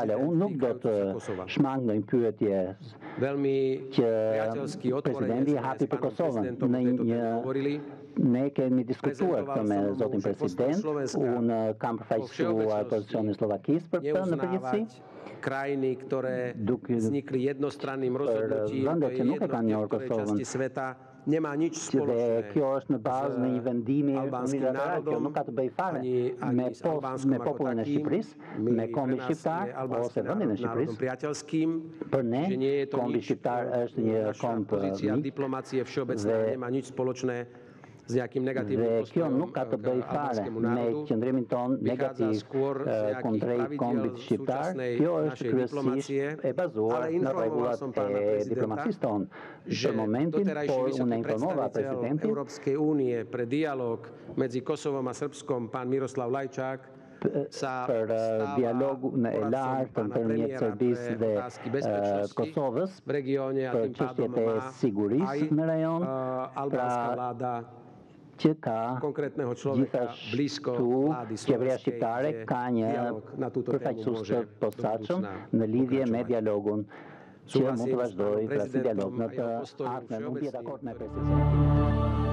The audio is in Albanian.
ďalej. Unë nuk do të shmang në një pyetje që presidenti hapi për Kosovën. Ne kemi diskutuar këtë me zotin president, unë kam përfaqësuar pozicionin e Slovakisë për këtë në përgjithësi. Krajiny, ktoré vznikli jednostranným rozhodnutím do jednotnej časti sveta, nemá nič spoločné kjo është në bazë në një vendimi unilateral, kjo nuk ka të bëjë fare me popullin e Shqipërisë, me kombin shqiptar ose vendin e Shqipërisë. Për ne, kombi shqiptar është një komb pozícia diplomacie všeobecná nemá nič spoločné s nejakým negatívnym postojom. Kjo nuk ka të bëjë fare me qëndrimin ton negativ kundrejt kombit shqiptar. Kjo është kryesisht e bazuar në rregullat e diplomacisë tonë. Për momentin, por unë informova presidentin Európskej únie pre dialog medzi Kosovom a Srbskom, pán Miroslav Lajčák, për dialogun e lartë ndërmjet Serbisë dhe Kosovës për çështjet e sigurisë në rajon, që ka gjithashtu qeveria shqiptare ka një përfaqësues të posaçëm në lidhje me dialogun që mund të vazhdojë pra si dialog në të ardhmen. Unë jam dakord me presidentin.